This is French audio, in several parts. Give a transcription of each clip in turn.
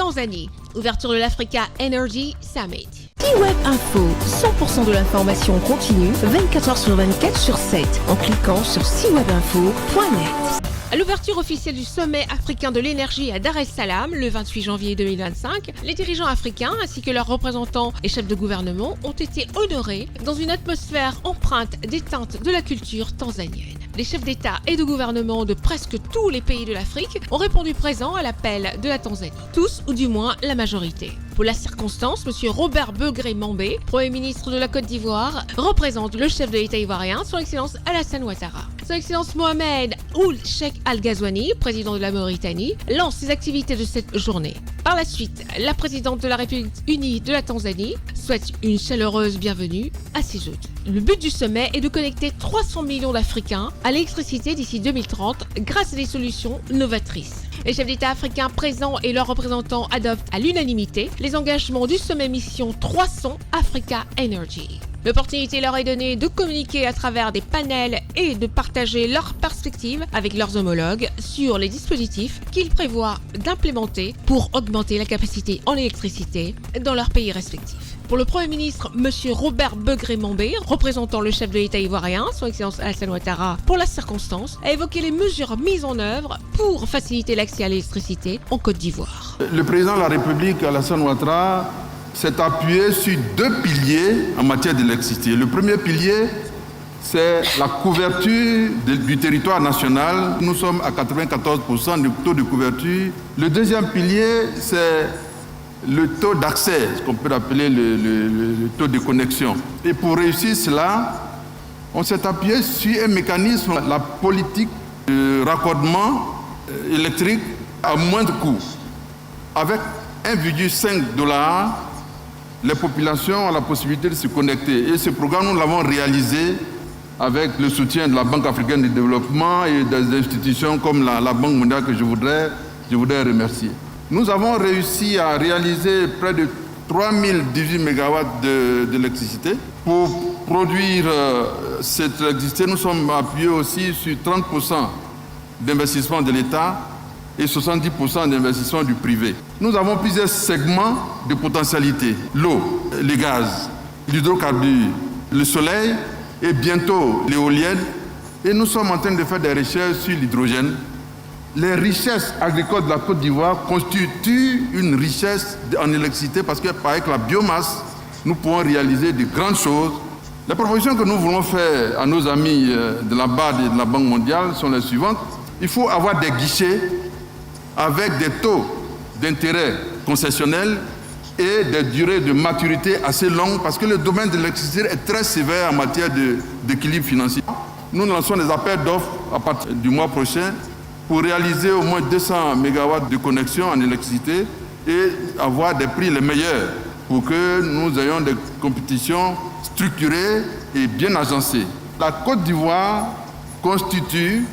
Tanzanie. Ouverture de l'Africa Energy Summit. C-Web Info, 100% de l'information continue, 24h sur 24 sur 7, en cliquant sur cwebinfo.net. À l'ouverture officielle du sommet africain de l'énergie à Dar es Salaam, le 28 janvier 2025, les dirigeants africains ainsi que leurs représentants et chefs de gouvernement ont été honorés dans une atmosphère empreinte des teintes de la culture tanzanienne. Les chefs d'État et de gouvernement de presque tous les pays de l'Afrique ont répondu présents à l'appel de la Tanzanie. Tous, ou du moins la majorité. Pour la circonstance, M. Robert Begré-Mambé, Premier ministre de la Côte d'Ivoire, représente le chef de l'État ivoirien, Son Excellence Alassane Ouattara. Son Excellence Mohamed Ould Cheikh Al Ghazouani, président de la Mauritanie, lance les activités de cette journée. Par la suite, la présidente de la République unie de la Tanzanie souhaite une chaleureuse bienvenue à ses hôtes. Le but du sommet est de connecter 300 millions d'Africains à l'électricité d'ici 2030 grâce à des solutions novatrices. Les chefs d'État africains présents et leurs représentants adoptent à l'unanimité les engagements du sommet Mission 300 Africa Energy. L'opportunité leur est donnée de communiquer à travers des panels et de partager leurs perspectives avec leurs homologues sur les dispositifs qu'ils prévoient d'implémenter pour augmenter la capacité en électricité dans leurs pays respectifs. Pour le Premier ministre, M. Robert Begré-Mambé, représentant le chef de l'État ivoirien, Son Excellence Alassane Ouattara, pour la circonstance, a évoqué les mesures mises en œuvre pour faciliter l'accès à l'électricité en Côte d'Ivoire. Le président de la République, Alassane Ouattara, s'est appuyé sur deux piliers en matière d'électricité. Le premier pilier, c'est la couverture du territoire national. Nous sommes à 94% du taux de couverture. Le deuxième pilier, c'est le taux d'accès, ce qu'on peut appeler le taux de connexion. Et pour réussir cela, on s'est appuyé sur un mécanisme, la politique de raccordement électrique à moindre coût. Avec 1,5 $, les populations ont la possibilité de se connecter. Et ce programme, nous l'avons réalisé avec le soutien de la Banque africaine de développement et des institutions comme la Banque mondiale que je voudrais remercier. Nous avons réussi à réaliser près de 3018 MW d'électricité. Pour produire cette électricité, nous sommes appuyés aussi sur 30% d'investissement de l'État et 70% d'investissement du privé. Nous avons plusieurs segments de potentialité. L'eau, le gaz, l'hydrocarbure, le soleil et bientôt l'éolienne. Et nous sommes en train de faire des recherches sur l'hydrogène. Les richesses agricoles de la Côte d'Ivoire constituent une richesse en électricité parce qu'avec la biomasse, nous pouvons réaliser de grandes choses. Les propositions que nous voulons faire à nos amis de la BAD et de la Banque mondiale sont les suivantes. Il faut avoir des guichets avec des taux d'intérêt concessionnels et des durées de maturité assez longues parce que le domaine de l'électricité est très sévère en matière d'équilibre financier. Nous lançons des appels d'offres à partir du mois prochain pour réaliser au moins 200 MW de connexion en électricité et avoir des prix les meilleurs pour que nous ayons des compétitions structurées et bien agencées. La Côte d'Ivoire constitue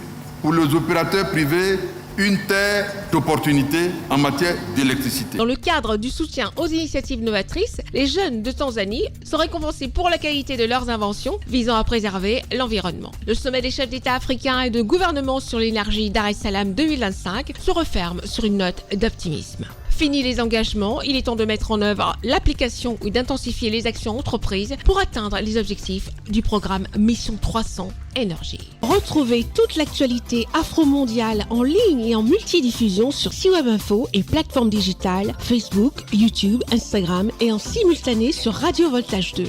pour les opérateurs privés une terre d'opportunités en matière d'électricité. Dans le cadre du soutien aux initiatives novatrices, les jeunes de Tanzanie sont récompensés pour la qualité de leurs inventions visant à préserver l'environnement. Le sommet des chefs d'État africains et de gouvernement sur l'énergie Dar es Salaam 2025 se referme sur une note d'optimisme. Fini les engagements, il est temps de mettre en œuvre l'application ou d'intensifier les actions entreprises pour atteindre les objectifs du programme Mission 300 Énergie. Retrouvez toute l'actualité afro-mondiale en ligne et en multidiffusion sur C-Web Info et plateformes digitales Facebook, YouTube, Instagram et en simultané sur Radio Voltage 2.